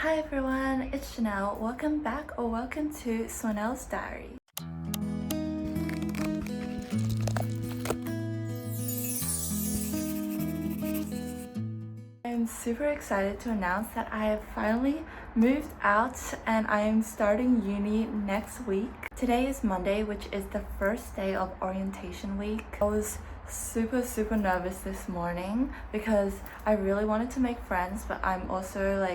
Hi everyone, it's Chanel. Welcome back or welcome to Swanel's Diary. I'm super excited to announce that I have finally moved out and I am starting uni next week. Today is Monday, which is the first day of orientation week. I was super nervous this morning because I really wanted to make friends, but I'm also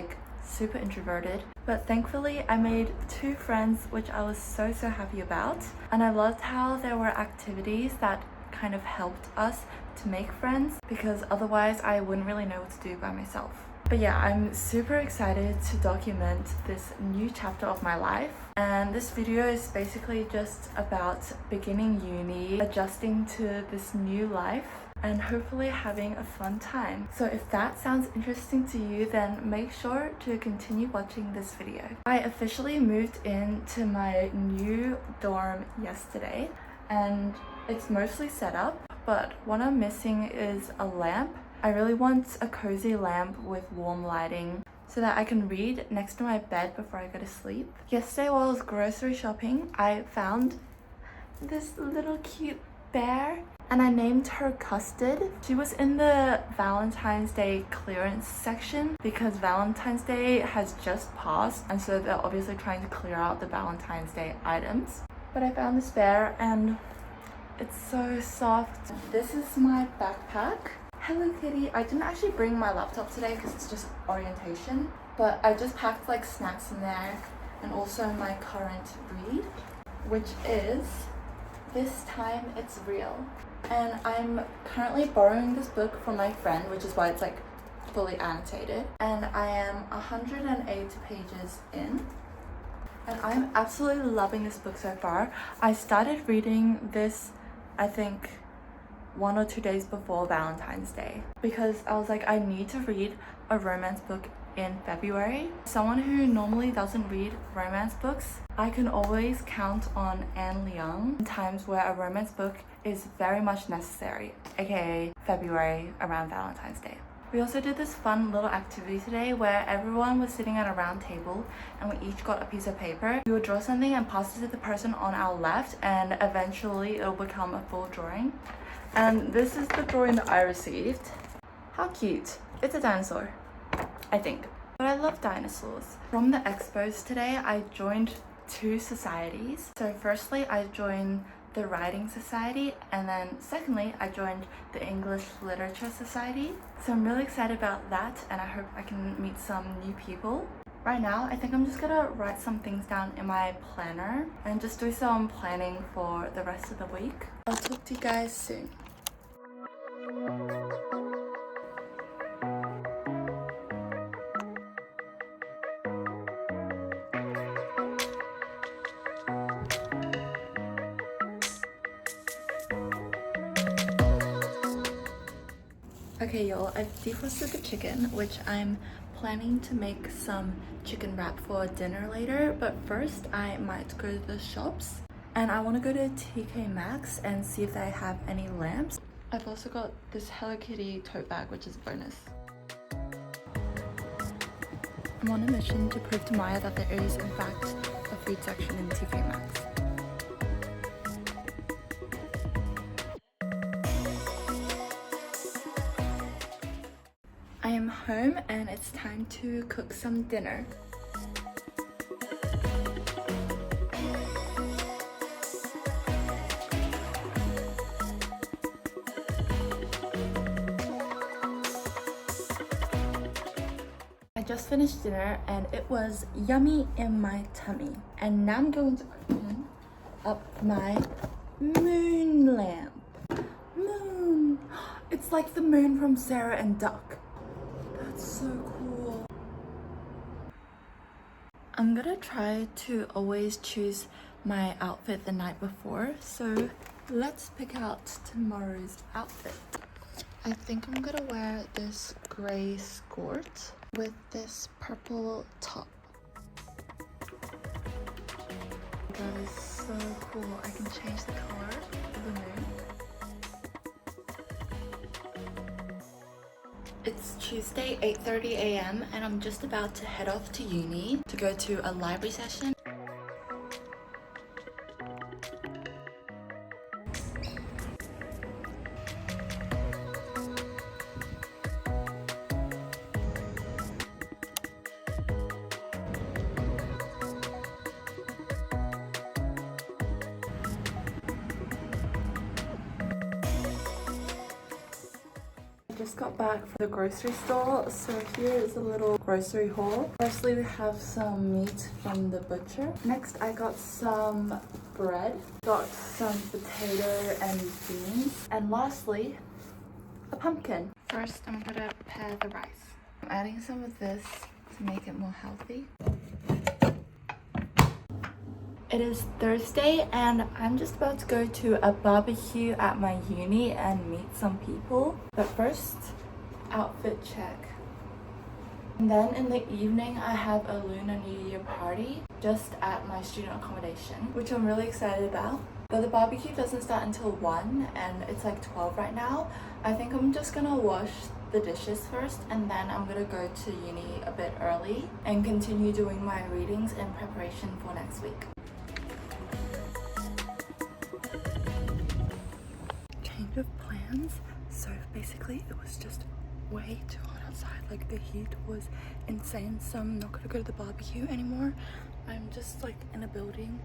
super introverted. But thankfully I made 2 friends, which I was so happy about. And I loved how there were activities that kind of helped us to make friends, because otherwise I wouldn't really know what to do by myself. But yeah, I'm super excited to document this new chapter of my life. And this video is basically just about beginning uni, adjusting to this new life, and hopefully having a fun time. So if that sounds interesting to you, then make sure to continue watching this video. I officially moved into my new dorm yesterday and it's mostly set up, but what I'm missing is a lamp. I really want a cozy lamp with warm lighting so that I can read next to my bed before I go to sleep. Yesterday while I was grocery shopping, I found this little cute bear and I named her Custard. She was in the Valentine's Day clearance section because Valentine's Day has just passed, and so they're obviously trying to clear out the Valentine's Day items. But I found this bear and it's so soft. This is my backpack. Hello Kitty. I didn't actually bring my laptop today because it's just orientation, but I just packed snacks in there and also my current read, which is This Time It's Real. And I'm currently borrowing this book from my friend, which is why it's fully annotated. And I am 108 pages in. And I'm absolutely loving this book so far. I started reading this, I think, 1 or 2 days before Valentine's Day because I was I need to read a romance book in February. Someone who normally doesn't read romance books, I can always count on Anne Leung in times where a romance book is very much necessary, aka February around Valentine's Day. We also did this fun little activity today where everyone was sitting at a round table and we each got a piece of paper. We would draw something and pass it to the person on our left, and eventually it'll become a full drawing. And this is the drawing that I received. How cute. It's a dinosaur, I think. But I love dinosaurs. From the expos today, I joined 2 societies. So firstly, I joined the Writing Society, and then secondly, I joined the English Literature Society. So I'm really excited about that, and I hope I can meet some new people. Right now, I think I'm just gonna write some things down in my planner and just do some planning for the rest of the week. I'll talk to you guys soon. Okay y'all, I've defrosted the chicken, which I'm planning to make some chicken wrap for dinner later, but first I might go to the shops and I want to go to TK Maxx and see if they have any lamps. I've also got this Hello Kitty tote bag, which is a bonus. I'm on a mission to prove to Maya that there is in fact a food section in TK Maxx. I am home and it's time to cook some dinner. I just finished dinner and it was yummy in my tummy. And now I'm going to open up my moon lamp. Moon! It's like the moon from Sarah and Duck. That's so cool. I'm gonna try to always choose my outfit the night before, so let's pick out tomorrow's outfit. I think I'm gonna wear this gray skirt with this purple top. That is so cool. I can change the color of the moon. It's Tuesday, 8:30 a.m. and I'm just about to head off to uni to go to a library session. I just got back from the grocery store, so here is a little grocery haul. Firstly, we have some meat from the butcher. Next, I got some bread, got some potato and beans, and lastly, a pumpkin. First, I'm gonna prepare the rice. I'm adding some of this to make it more healthy. It is Thursday and I'm just about to go to a barbecue at my uni and meet some people. But first, outfit check. And then in the evening, I have a Lunar New Year party just at my student accommodation, which I'm really excited about. But the barbecue doesn't start until 1 and it's like 12 right now. I think I'm just gonna wash the dishes first and then I'm gonna go to uni a bit early and continue doing my readings in preparation for next week. Change of plans. So basically it was just way too hot outside. Like the heat was insane, so I'm not gonna go to the barbecue anymore. I'm just like in a building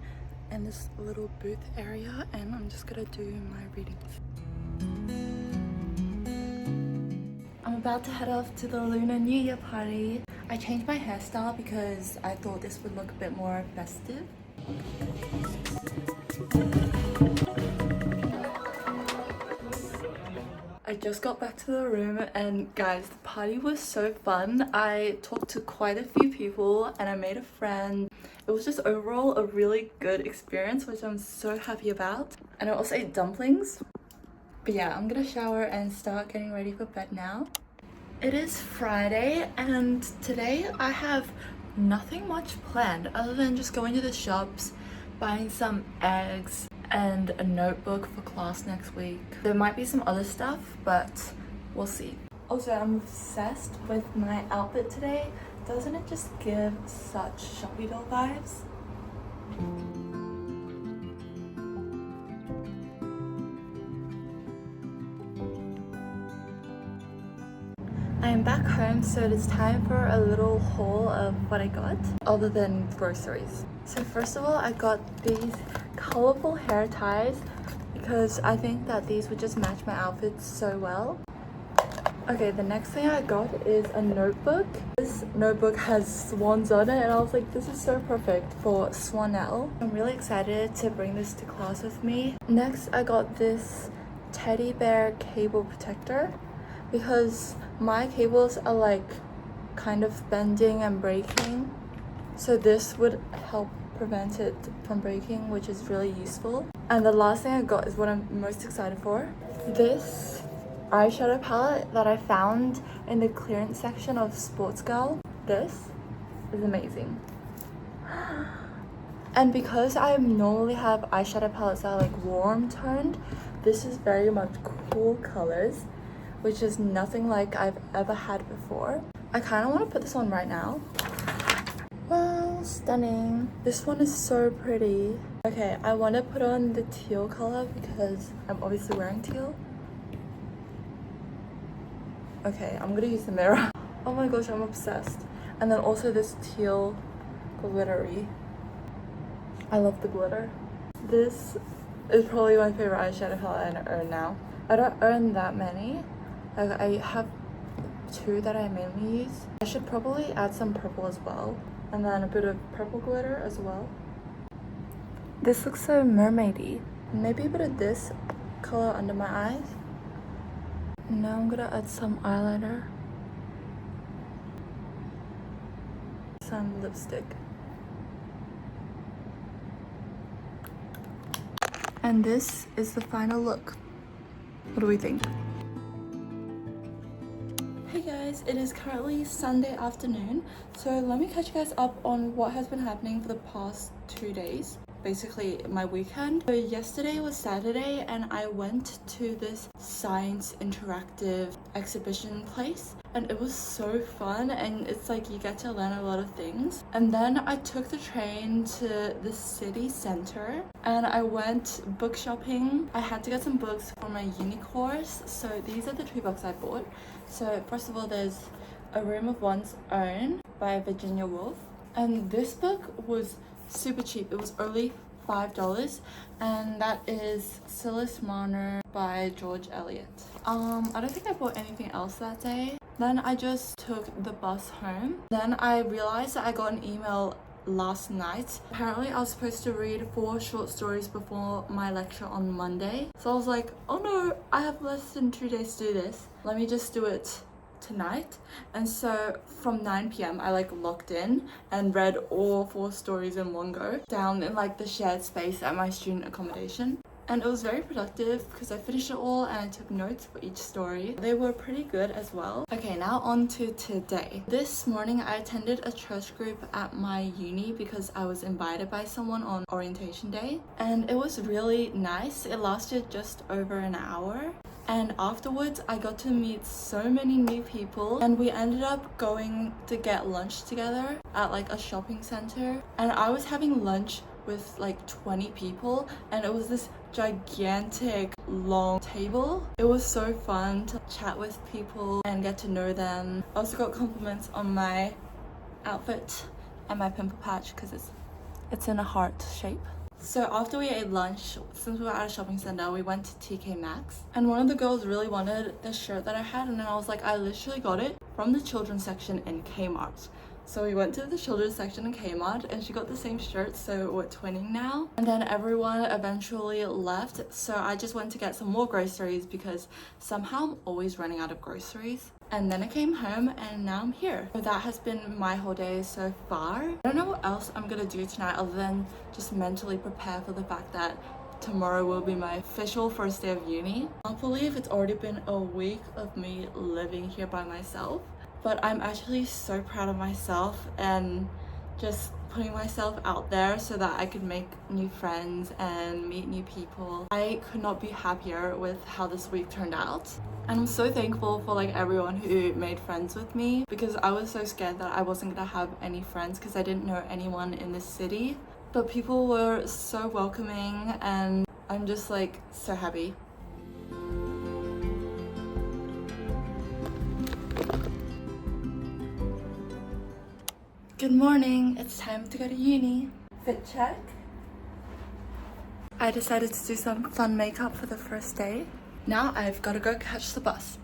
in this little booth area and I'm just gonna do my readings. I'm about to head off to the Lunar New Year party. I changed my hairstyle because I thought this would look a bit more festive. I just got back to the room and guys, the party was so fun. I talked to quite a few people and I made a friend. It was just overall a really good experience, which I'm so happy about. And I also ate dumplings. But yeah, I'm gonna shower and start getting ready for bed now. It is Friday and today I have nothing much planned other than just going to the shops, buying some eggs, and a notebook for class next week. There might be some other stuff, but we'll see. Also, I'm obsessed with my outfit today. Doesn't it just give such shoppy doll vibes? I am back home, so it is time for a little haul of what I got, other than groceries. So first of all, I got these colorful hair ties because I think that these would just match my outfit so well. Okay, the next thing I got is a notebook. This notebook has swans on it and I was like, this is so perfect for Swanelle. I'm really excited to bring this to class with me. Next, I got this teddy bear cable protector because my cables are like kind of bending and breaking. So this would help prevent it from breaking, which is really useful. And the last thing I got is what I'm most excited for. This eyeshadow palette that I found in the clearance section of Sports Girl. This is amazing. And because I normally have eyeshadow palettes that are like warm toned, this is very much cool colors, which is nothing like I've ever had before. I kind of want to put this on right now. Wow, stunning. This one is so pretty. Okay, I want to put on the teal color because I'm obviously wearing teal. Okay, I'm gonna use the mirror. Oh my gosh, I'm obsessed. And then also this teal glittery. I love the glitter. This is probably my favorite eyeshadow palette I own now. I don't own that many. I have 2 that I mainly use. I should probably add some purple as well. And then a bit of purple glitter as well. This looks so mermaidy. Maybe a bit of this color under my eyes. Now I'm gonna add some eyeliner. Some lipstick. And this is the final look. What do we think? Hey guys, it is currently Sunday afternoon, so let me catch you guys up on what has been happening for the past 2 days. basically my weekend. So yesterday was Saturday and I went to this science interactive exhibition place and it was so fun, and it's like you get to learn a lot of things. And then I took the train to the city center and I went book shopping. I had to get some books for my uni course, so these are the 2 books I bought. So first of all, there's A Room of One's Own by Virginia Woolf, and this book was super cheap. It was only $5, and that is Silas Marner by George Eliot. I don't think I bought anything else that day. Then I just took the bus home. Then I realized that I got an email last night. Apparently I was supposed to read 4 short stories before my lecture on Monday. So I was like, oh no, I have less than 2 days to do this. Let me just do it tonight. And so from 9 p.m. I like locked in and read all 4 stories in one go down in like the shared space at my student accommodation. And it was very productive because I finished it all and I took notes for each story. They were pretty good as well. Okay, now on to today. This morning I attended a church group at my uni because I was invited by someone on orientation day. And it was really nice. It lasted just over an hour. And afterwards I got to meet so many new people, and we ended up going to get lunch together at like a shopping center. And I was having lunch with like 20 people and it was this gigantic long table. It was so fun to chat with people and get to know them. I also got compliments on my outfit and my pimple patch because it's in a heart shape. So after we ate lunch, since we were at a shopping center, we went to TK Maxx. And one of the girls really wanted the shirt that I had, and then I was like, I literally got it from the children's section in Kmart. So we went to the children's section in Kmart and she got the same shirt, so we're twinning now. And then everyone eventually left, so I just went to get some more groceries because somehow I'm always running out of groceries. And then I came home and now I'm here. So that has been my whole day so far. I don't know what else I'm gonna do tonight other than just mentally prepare for the fact that tomorrow will be my official first day of uni. I can't believe it's already been a week of me living here by myself. But I'm actually so proud of myself and just putting myself out there so that I could make new friends and meet new people. I could not be happier with how this week turned out. And I'm so thankful for like everyone who made friends with me, because I was so scared that I wasn't gonna have any friends because I didn't know anyone in this city. But people were so welcoming and I'm just like so happy. Good morning, it's time to go to uni. Fit check. I decided to do some fun makeup for the first day. Now I've got to go catch the bus.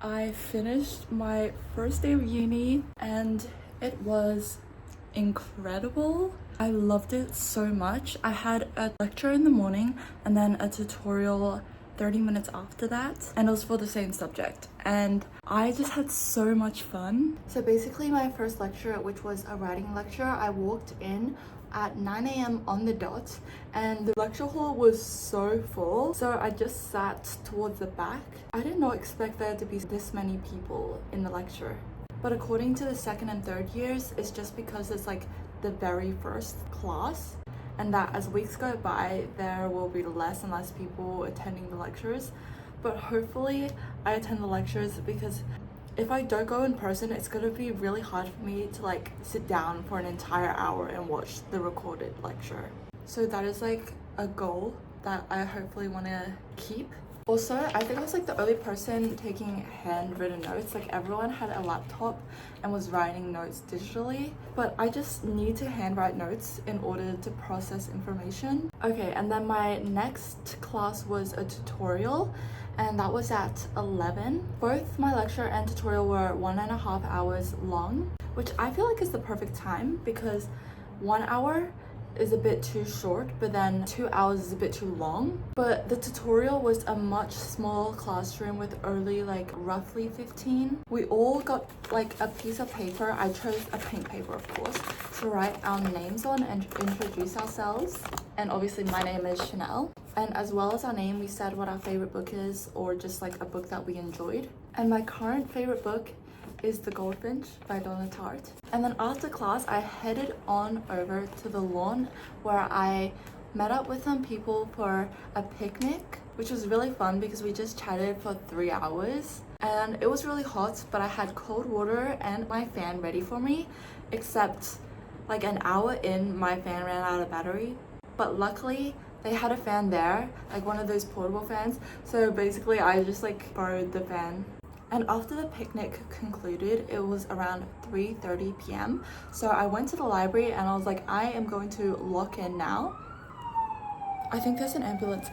I finished my first day of uni and it was incredible. I loved it so much. I had a lecture in the morning and then a tutorial 30 minutes after that, and it was for the same subject, and I just had so much fun. So basically my first lecture, which was a writing lecture, I walked in at 9 a.m. on the dot and the lecture hall was so full, so I just sat towards the back. I did not expect there to be this many people in the lecture. But according to the second and third years, it's just because it's like the very first class, and that as weeks go by, there will be less and less people attending the lectures. But hopefully I attend the lectures, because if I don't go in person, it's gonna be really hard for me to like sit down for an entire hour and watch the recorded lecture. So that is like a goal that I hopefully want to keep. Also, I think I was like the only person taking handwritten notes. Like everyone had a laptop and was writing notes digitally, but I just need to handwrite notes in order to process information. Okay, and then my next class was a tutorial, and that was at 11. Both my lecture and tutorial were 1.5 hours long, which I feel like is the perfect time, because 1 hour is a bit too short, but then 2 hours is a bit too long. But the tutorial was a much smaller classroom with only like roughly 15. We all got like a piece of paper. I chose a pink paper, of course, to write our names on and introduce ourselves. And obviously my name is Chanel. And as well as our name, we said what our favorite book is, or just like a book that we enjoyed. And my current favorite book is The Goldfinch by Lunar. And then after class, I headed on over to the lawn where I met up with some people for a picnic, which was really fun because we just chatted for 3 hours. And it was really hot, but I had cold water and my fan ready for me, except like an hour in, my fan ran out of battery. But luckily, they had a fan there, like one of those portable fans. So basically, I just like borrowed the fan. And after the picnic concluded, it was around 3:30 p.m. So I went to the library and I was like, I am going to lock in now. I think there's an ambulance.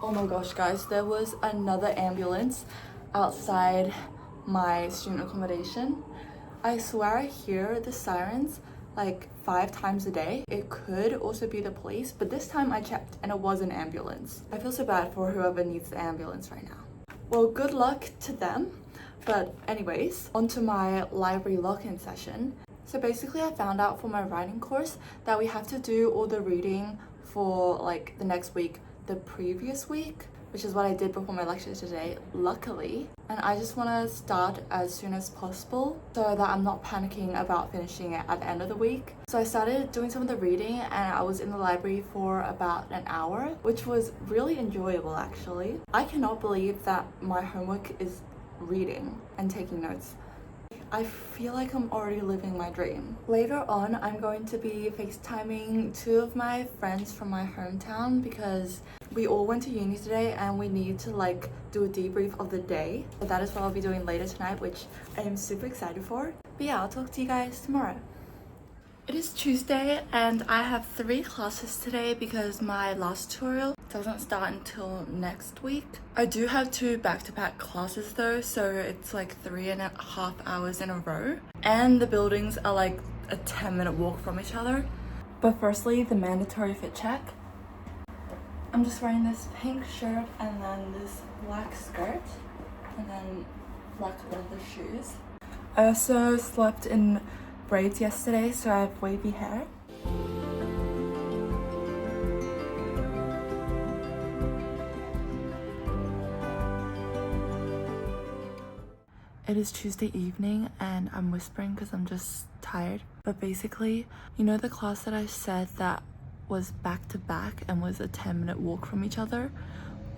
Oh my gosh, guys, there was another ambulance outside my student accommodation. I swear I hear the sirens like 5 times a day. It could also be the police, but this time I checked and it was an ambulance. I feel so bad for whoever needs the ambulance right now. Well, good luck to them. But anyways, onto my library lock-in session. So basically I found out for my writing course that we have to do all the reading for like the next week, the previous week, which is what I did before my lecture today, luckily. And I just want to start as soon as possible so that I'm not panicking about finishing it at the end of the week. So I started doing some of the reading and I was in the library for about an hour, which was really enjoyable actually. I cannot believe that my homework is reading and taking notes. I feel like I'm already living my dream. Later on, I'm going to be FaceTiming 2 of my friends from my hometown because we all went to uni today and we need to like do a debrief of the day. So that is what I'll be doing later tonight, which I am super excited for. But yeah, I'll talk to you guys tomorrow. It is Tuesday and I have 3 classes today because my last tutorial doesn't start until next week. I do have 2 back-to-back classes though, so it's like 3.5 hours in a row. And the buildings are like a 10-minute walk from each other. But firstly, the mandatory fit check. I'm just wearing this pink shirt and then this black skirt and then black leather shoes. I also slept in braids yesterday, so I have wavy hair. It is Tuesday evening and I'm whispering because I'm just tired. But basically, you know the class that I said that was back to back and was a 10-minute walk from each other?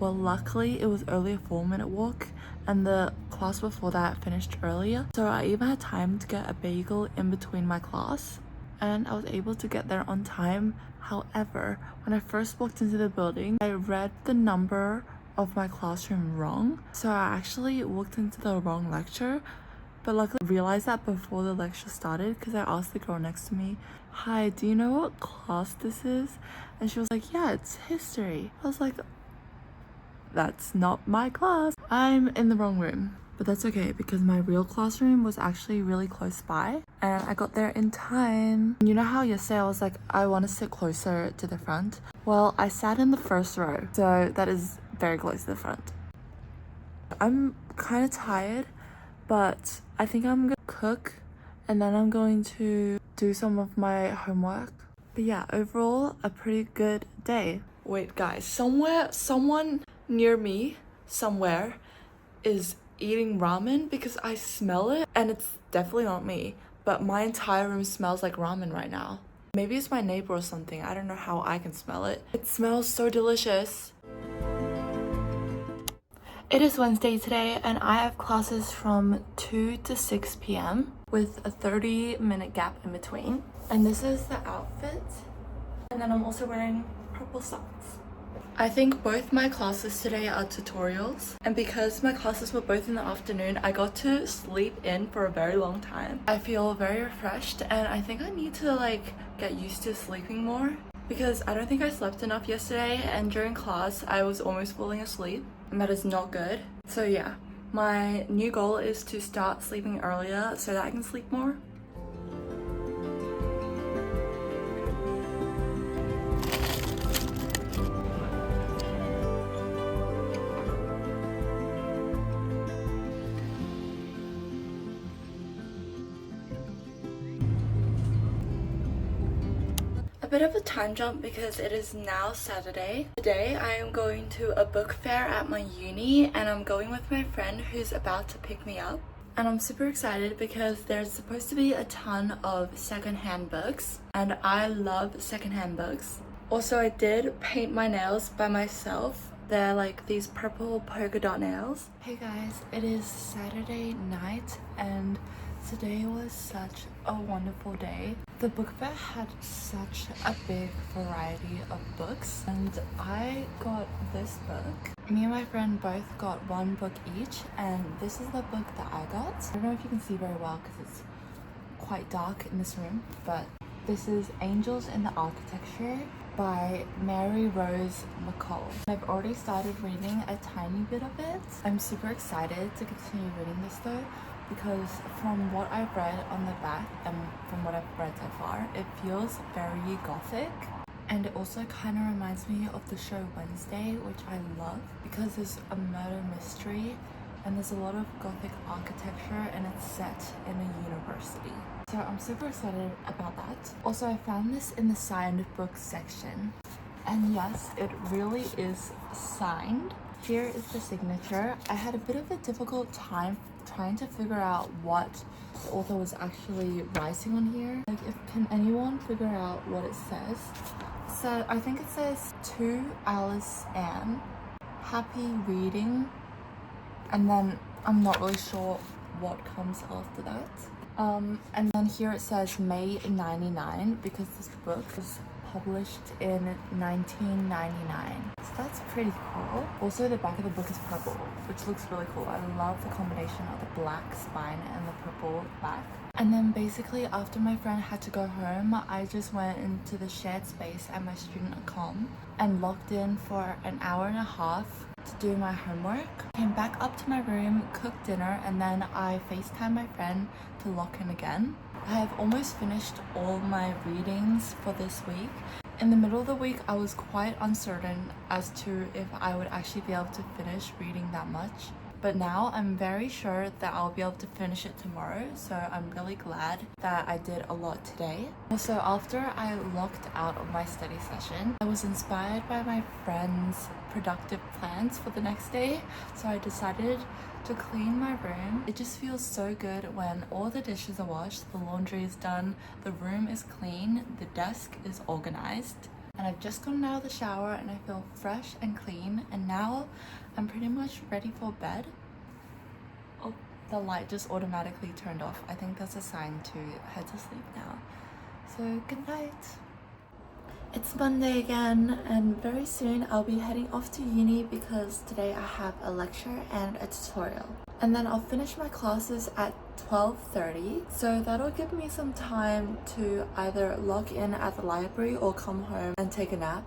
Well, luckily it was only a 4-minute walk and the class before that finished earlier. So I even had time to get a bagel in between my class and I was able to get there on time. However, when I first walked into the building, I read the number of my classroom wrong. So I actually walked into the wrong lecture, but luckily I realized that before the lecture started because I asked the girl next to me, "Hi, do you know what class this is?" And she was like, "Yeah, it's history." I was like, that's not my class. I'm in the wrong room. But that's okay because my real classroom was actually really close by and I got there in time. You know how yesterday I was like, I want to sit closer to the front? Well, I sat in the first row, so that is very close to the front. I'm kind of tired, but I think I'm gonna cook and then I'm going to do some of my homework. But yeah, overall, a pretty good day. Wait, guys, someone near me, somewhere, is eating ramen because I smell it and it's definitely not me, but my entire room smells like ramen right now. Maybe it's my neighbor or something. I don't know how I can smell it. It smells so delicious. It is Wednesday today and I have classes from 2 to 6 p.m. with a 30-minute gap in between. And this is the outfit. And then I'm also wearing purple socks. I think both my classes today are tutorials, and because my classes were both in the afternoon, I got to sleep in for a very long time. I feel very refreshed and I think I need to like get used to sleeping more because I don't think I slept enough yesterday and during class I was almost falling asleep and that is not good. So yeah, my new goal is to start sleeping earlier so that I can sleep more. bit of a time jump because it is now Saturday. Today I am going to a book fair at my uni and I'm going with my friend who's about to pick me up. And I'm super excited because there's supposed to be a ton of secondhand books and I love secondhand books. Also, I did paint my nails by myself. They're like these purple polka dot nails. Hey guys, it is Saturday night and today was such a wonderful day. The book fair had such a big variety of books and I got this book. Me and my friend both got one book each and this is the book that I got. I don't know if you can see very well because it's quite dark in this room, but this is Angels in the Architecture by Mary Rose McCall. I've already started reading a tiny bit of it. I'm super excited to continue reading this though, because from what I've read on the back and from what I've read so far, it feels very gothic. And it also kind of reminds me of the show Wednesday, which I love because there's a murder mystery and there's a lot of gothic architecture and it's set in a university. So I'm super excited about that. Also, I found this in the signed books section. And yes, it really is signed. Here is the signature. I had a bit of a difficult time trying to figure out what the author was actually writing on here. Like, can anyone figure out what it says? So I think it says to Alice Ann, happy reading. And then I'm not really sure what comes after that. And then here it says May 99 because this book was published in 1999. So that's pretty cool. Also, the back of the book is purple, which looks really cool. I love the combination of the black spine and the purple back. And then basically after my friend had to go home, I just went into the shared space at my student accom and logged in for an hour and a half to do my homework. Came back up to my room, cooked dinner, and then I FaceTimed my friend to lock in again. I have almost finished all my readings for this week. In the middle of the week, I was quite uncertain as to if I would actually be able to finish reading that much. But now I'm very sure that I'll be able to finish it tomorrow, so I'm really glad that I did a lot today. Also, after I logged out of my study session, I was inspired by my friend's productive plans for the next day, so I decided to clean my room. It just feels so good when all the dishes are washed, the laundry is done, the room is clean, the desk is organized. And I've just gotten out of the shower and I feel fresh and clean, and now I'm pretty much ready for bed. Oh, the light just automatically turned off. I think that's a sign to head to sleep now. So good night. It's Monday again and very soon I'll be heading off to uni because today I have a lecture and a tutorial. And then I'll finish my classes at 12:30, so that'll give me some time to either log in at the library or come home and take a nap.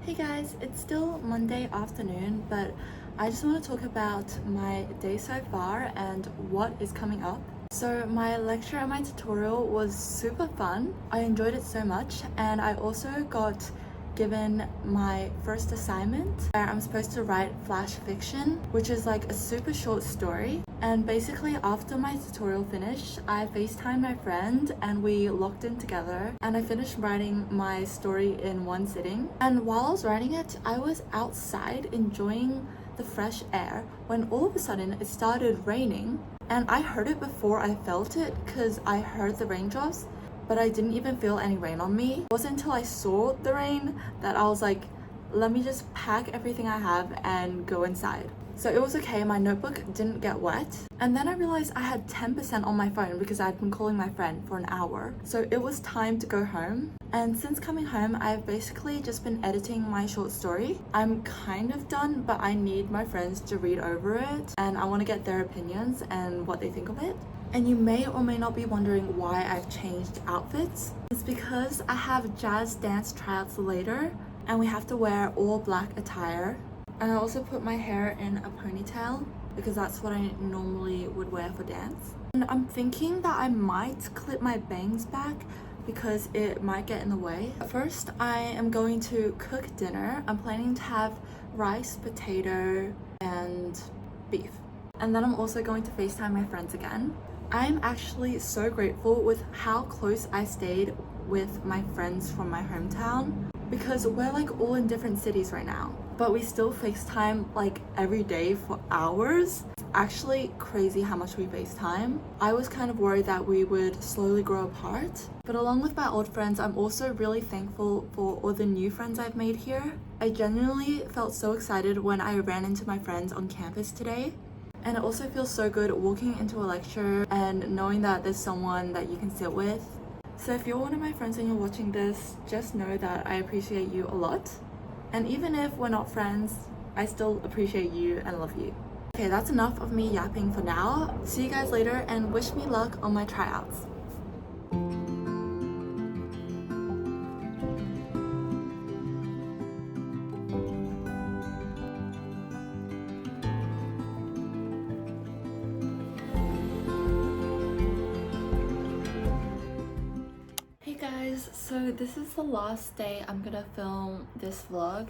Hey guys, it's still Monday afternoon, but I just want to talk about my day so far and what is coming up. So my lecture and my tutorial was super fun. I enjoyed it so much, and I also got given my first assignment where I'm supposed to write flash fiction, which is like a super short story. And basically after my tutorial finished, I FaceTimed my friend and we locked in together and I finished writing my story in one sitting. And while I was writing it, I was outside enjoying the fresh air when all of a sudden it started raining, and I heard it before I felt it because I heard the raindrops, but I didn't even feel any rain on me. It wasn't until I saw the rain that I was like, let me just pack everything I have and go inside. So it was okay, my notebook didn't get wet. And then I realized I had 10% on my phone because I'd been calling my friend for an hour. So it was time to go home. And since coming home, I've basically just been editing my short story. I'm kind of done, but I need my friends to read over it and I want to get their opinions and what they think of it. And you may or may not be wondering why I've changed outfits. It's because I have jazz dance tryouts later and we have to wear all black attire. And I also put my hair in a ponytail because that's what I normally would wear for dance. And I'm thinking that I might clip my bangs back because it might get in the way. First, I am going to cook dinner. I'm planning to have rice, potato, and beef. And then I'm also going to FaceTime my friends again. I'm actually so grateful with how close I stayed with my friends from my hometown, because we're like all in different cities right now, but we still FaceTime like every day for hours. It's actually crazy how much we FaceTime. I was kind of worried that we would slowly grow apart, but along with my old friends, I'm also really thankful for all the new friends I've made here. I genuinely felt so excited when I ran into my friends on campus today. And it also feels so good walking into a lecture and knowing that there's someone that you can sit with. So if you're one of my friends and you're watching this, just know that I appreciate you a lot. And even if we're not friends, I still appreciate you and love you. Okay, that's enough of me yapping for now. See you guys later and wish me luck on my tryouts. Hey guys, so this is the last day I'm gonna film this vlog.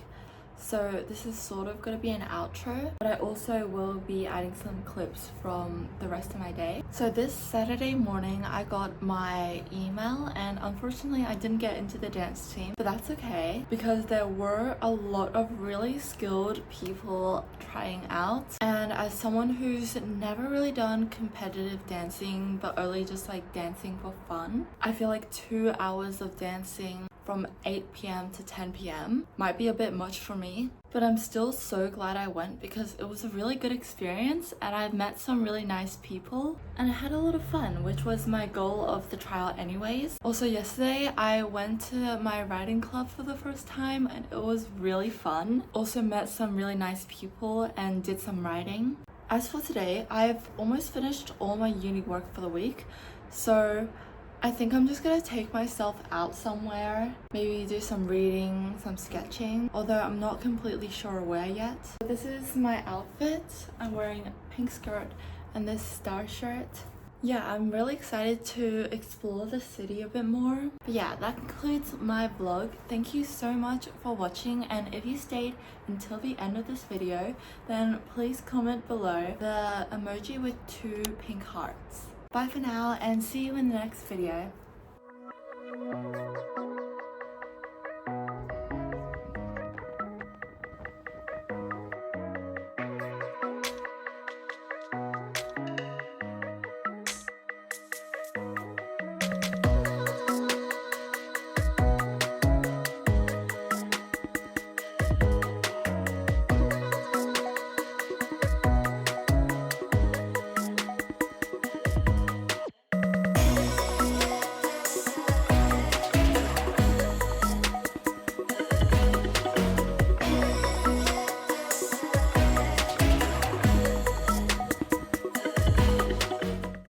So this is sort of gonna be an outro, but I also will be adding some clips from the rest of my day. So this Saturday morning I got my email, and unfortunately I didn't get into the dance team, but that's okay because there were a lot of really skilled people trying out, and as someone who's never really done competitive dancing but only just like dancing for fun, I feel like 2 hours of dancing from 8 p.m. to 10 p.m. might be a bit much for me, but I'm still so glad I went because it was a really good experience and I've met some really nice people and I had a lot of fun, which was my goal of the trial anyways. Also yesterday I went to my riding club for the first time and it was really fun. Also met some really nice people and did some riding. As for today, I've almost finished all my uni work for the week, so I think I'm just gonna take myself out somewhere, maybe do some reading, some sketching, although I'm not completely sure where yet. This is my outfit. I'm wearing a pink skirt and this star shirt. Yeah, I'm really excited to explore the city a bit more. But yeah, that concludes my vlog. Thank you so much for watching, and if you stayed until the end of this video, then please comment below the emoji with 2 pink hearts. Bye for now and see you in the next video.